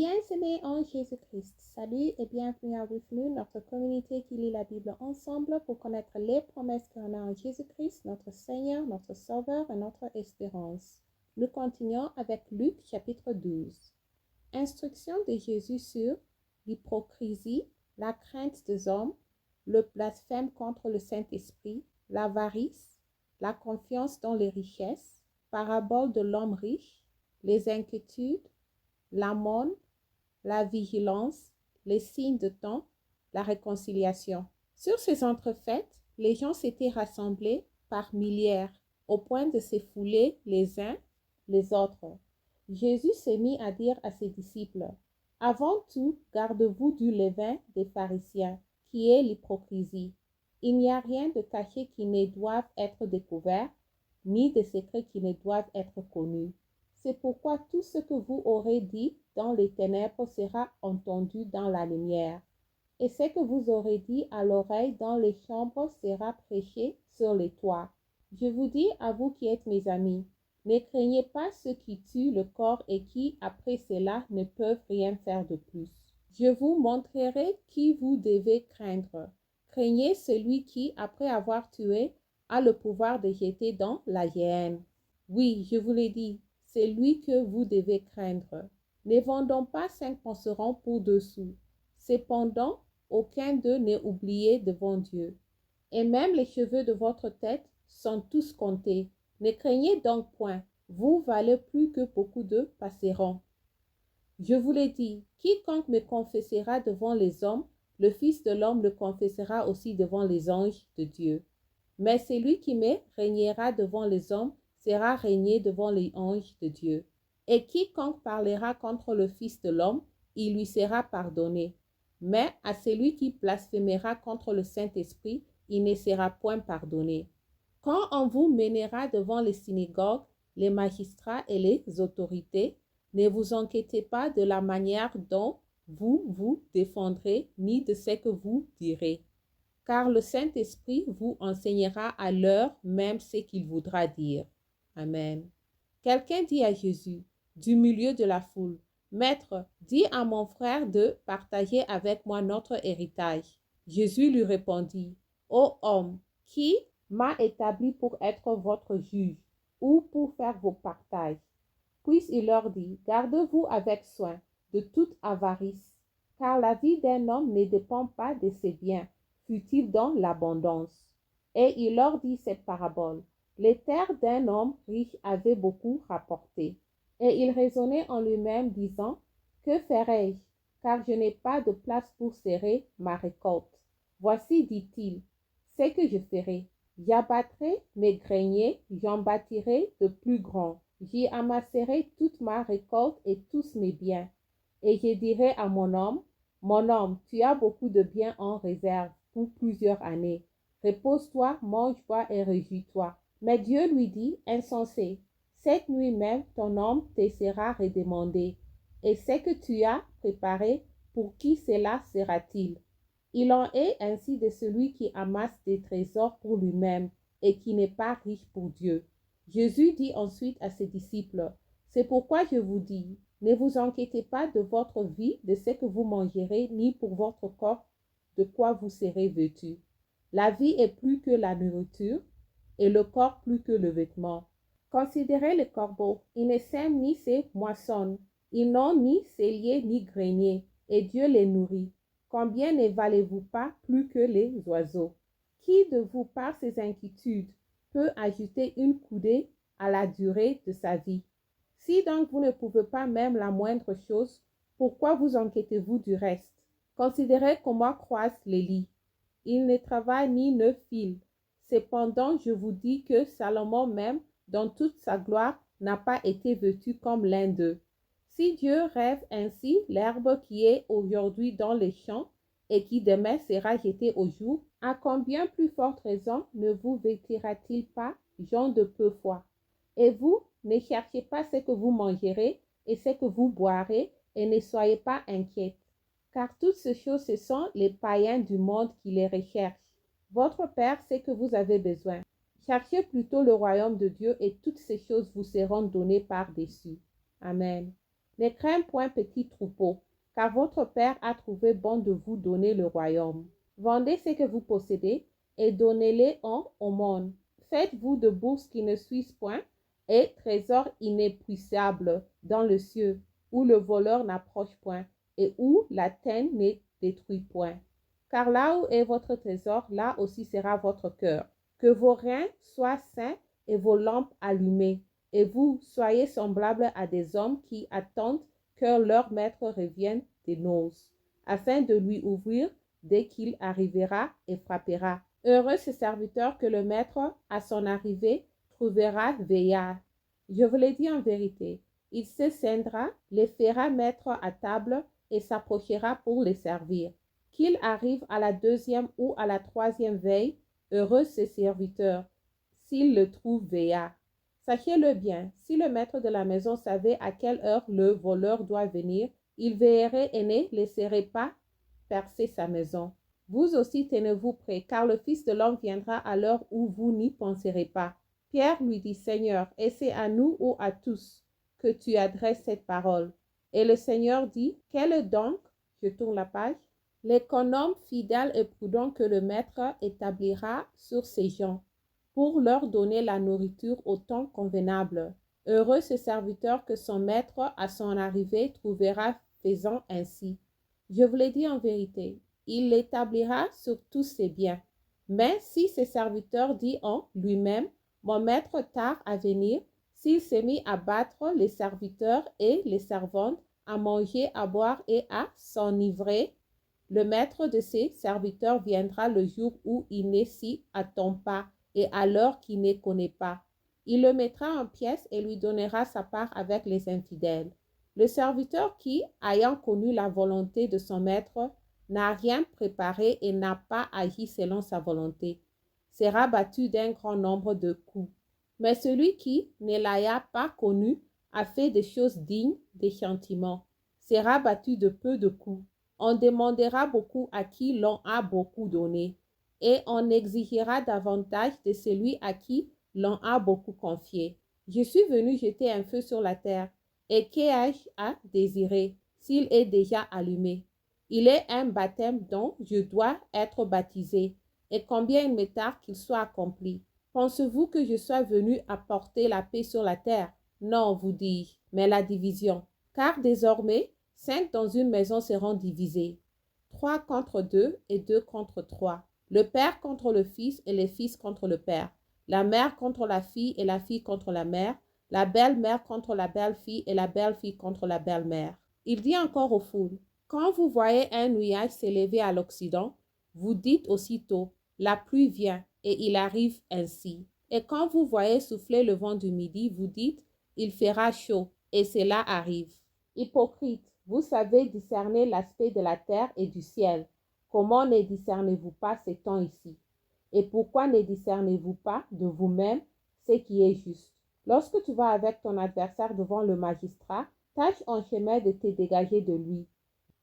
Bien-aimés en Jésus-Christ, salut et bienvenue à With Nous, notre communauté qui lit la Bible ensemble pour connaître les promesses qu'on a en Jésus-Christ, notre Seigneur, notre Sauveur et notre espérance. Nous continuons avec Luc chapitre 12. Instruction de Jésus sur l'hypocrisie, la crainte des hommes, le blasphème contre le Saint-Esprit, l'avarice, la confiance dans les richesses, parabole de l'homme riche, les inquiétudes, l'aumône, la vigilance, les signes de temps, la réconciliation. Sur ces entrefaites, les gens s'étaient rassemblés par milliers, au point de se fouler les uns les autres. Jésus se mit à dire à ses disciples, « Avant tout, gardez-vous du levain des pharisiens, qui est l'hypocrisie. Il n'y a rien de caché qui ne doive être découvert, ni de secret qui ne doive être connu. C'est pourquoi tout ce que vous aurez dit dans les ténèbres sera entendu dans la lumière. Et ce que vous aurez dit à l'oreille dans les chambres sera prêché sur les toits. Je vous dis à vous qui êtes mes amis, ne craignez pas ceux qui tuent le corps et qui, après cela, ne peuvent rien faire de plus. Je vous montrerai qui vous devez craindre. Craignez celui qui, après avoir tué, a le pouvoir de jeter dans la géhenne. Oui, je vous l'ai dit, c'est lui que vous devez craindre. Ne vendons pas 5 penserons pour 2 sous. Cependant, aucun d'eux n'est oublié devant Dieu. Et même les cheveux de votre tête sont tous comptés. Ne craignez donc point, vous valez plus que beaucoup de passerons. Je vous l'ai dit, quiconque me confessera devant les hommes, le Fils de l'homme le confessera aussi devant les anges de Dieu. Mais celui qui me régnera devant les hommes sera régné devant les anges de Dieu. Et quiconque parlera contre le Fils de l'homme, il lui sera pardonné. Mais à celui qui blasphémera contre le Saint-Esprit, il ne sera point pardonné. Quand on vous mènera devant les synagogues, les magistrats et les autorités, ne vous inquiétez pas de la manière dont vous vous défendrez, ni de ce que vous direz. Car le Saint-Esprit vous enseignera à l'heure même ce qu'il voudra dire. Amen. Quelqu'un dit à Jésus, du milieu de la foule, « Maître, dis à mon frère de partager avec moi notre héritage. » Jésus lui répondit, « Ô homme, qui m'a établi pour être votre juge ou pour faire vos partages? » Puis il leur dit, « Gardez-vous avec soin de toute avarice, car la vie d'un homme ne dépend pas de ses biens, fut-il dans l'abondance. » Et il leur dit cette parabole. Les terres d'un homme riche avaient beaucoup rapporté. Et il raisonnait en lui-même, disant, « Que ferai-je, car je n'ai pas de place pour serrer ma récolte. Voici, dit-il, ce que je ferai. J'abattrai mes greniers, j'en bâtirai de plus grands. J'y amasserai toute ma récolte et tous mes biens. Et je dirai à mon homme, tu as beaucoup de biens en réserve pour plusieurs années. Repose-toi, mange, bois et réjouis-toi. » Mais Dieu lui dit, « Insensé, cette nuit même ton homme te sera redemandé. Et ce que tu as préparé, pour qui cela sera-t-il? » Il en est ainsi de celui qui amasse des trésors pour lui-même et qui n'est pas riche pour Dieu. Jésus dit ensuite à ses disciples, « C'est pourquoi je vous dis, ne vous inquiétez pas de votre vie, de ce que vous mangerez, ni pour votre corps, de quoi vous serez vêtus. La vie est plus que la nourriture, et le corps plus que le vêtement. Considérez les corbeaux, ils ne sèment ni se moissonnent, ils n'ont ni cellier ni grenier, et Dieu les nourrit. Combien ne valez-vous pas plus que les oiseaux? Qui de vous, par ses inquiétudes, peut ajouter une coudée à la durée de sa vie? Si donc vous ne pouvez pas même la moindre chose, pourquoi vous inquiétez-vous du reste? Considérez comment croissent les lits. Ils ne travaillent ni ne filent. Cependant, je vous dis que Salomon même, dans toute sa gloire, n'a pas été vêtu comme l'un d'eux. Si Dieu rêve ainsi l'herbe qui est aujourd'hui dans les champs et qui demain sera jetée au jour, à combien plus forte raison ne vous vêtira-t-il pas, gens de peu foi? Et vous, ne cherchez pas ce que vous mangerez et ce que vous boirez, et ne soyez pas inquiets. Car toutes ces choses, ce sont les païens du monde qui les recherchent. Votre Père sait que vous avez besoin. Cherchez plutôt le royaume de Dieu et toutes ces choses vous seront données par-dessus. Amen. Ne crains point, petit troupeau, car votre Père a trouvé bon de vous donner le royaume. Vendez ce que vous possédez et donnez-les en aumône. Faites-vous de bourses qui ne suissent point et trésors inépuisables dans le cieux, où le voleur n'approche point et où la teigne ne détruit point. Car là où est votre trésor, là aussi sera votre cœur. Que vos reins soient sains et vos lampes allumées, et vous soyez semblables à des hommes qui attendent que leur maître revienne des noces, afin de lui ouvrir dès qu'il arrivera et frappera. Heureux ce serviteur que le maître, à son arrivée, trouvera veillard. Je vous l'ai dit en vérité, il se scindra, les fera mettre à table et s'approchera pour les servir. Qu'il arrive à la deuxième ou à la troisième veille, heureux ce serviteur, s'il le trouve veillard. Sachez-le bien, si le maître de la maison savait à quelle heure le voleur doit venir, il veillerait et ne laisserait pas percer sa maison. Vous aussi tenez-vous prêts, car le Fils de l'homme viendra à l'heure où vous n'y penserez pas. Pierre lui dit, Seigneur, est-ce à nous ou à tous que tu adresses cette parole? Et le Seigneur dit, quel est donc, je tourne la page, l'économe fidèle et prudent que le maître établira sur ses gens, pour leur donner la nourriture au temps convenable. Heureux ce serviteur que son maître, à son arrivée, trouvera faisant ainsi. Je vous l'ai dit en vérité, il l'établira sur tous ses biens. Mais si ce serviteur dit en lui-même, mon maître tarde à venir, s'il s'est mis à battre les serviteurs et les servantes, à manger, à boire et à s'enivrer, le maître de ces serviteurs viendra le jour où il ne s'y attend pas et à l'heure qu'il ne connaît pas. Il le mettra en pièces et lui donnera sa part avec les infidèles. Le serviteur qui, ayant connu la volonté de son maître, n'a rien préparé et n'a pas agi selon sa volonté, sera battu d'un grand nombre de coups. Mais celui qui ne l'aya pas connu, a fait des choses dignes des châtiments, sera battu de peu de coups. On demandera beaucoup à qui l'on a beaucoup donné, et on exigera davantage de celui à qui l'on a beaucoup confié. Je suis venu jeter un feu sur la terre, et qu'ai-je à désirer s'il est déjà allumé? Il est un baptême dont je dois être baptisé, et combien il me tarde qu'il soit accompli. Pensez-vous que je sois venu apporter la paix sur la terre? Non, vous dis-je, mais la division. Car désormais, 5 dans une maison seront divisés, 3 contre 2 et 2 contre 3. Le père contre le fils et le fils contre le père. La mère contre la fille et la fille contre la mère. La belle-mère contre la belle-fille et la belle-fille contre la belle-mère. Il dit encore aux foules, quand vous voyez un nuage s'élever à l'Occident, vous dites aussitôt, la pluie vient, et il arrive ainsi. Et quand vous voyez souffler le vent du midi, vous dites, il fera chaud, et cela arrive. Hypocrite, vous savez discerner l'aspect de la terre et du ciel. Comment ne discernez-vous pas ces temps ici? Et pourquoi ne discernez-vous pas de vous-même ce qui est juste? Lorsque tu vas avec ton adversaire devant le magistrat, tâche en chemin de te dégager de lui,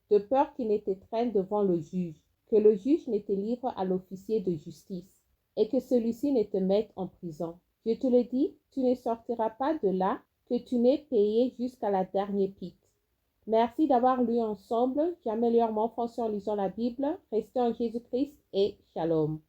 de peur qu'il ne te traîne devant le juge, que le juge ne te livre à l'officier de justice, et que celui-ci ne te mette en prison. Je te le dis, tu ne sortiras pas de là que tu n'aies payé jusqu'à la dernière pique. Merci d'avoir lu ensemble. J'améliore mon français en lisant la Bible. Restez en Jésus-Christ et shalom.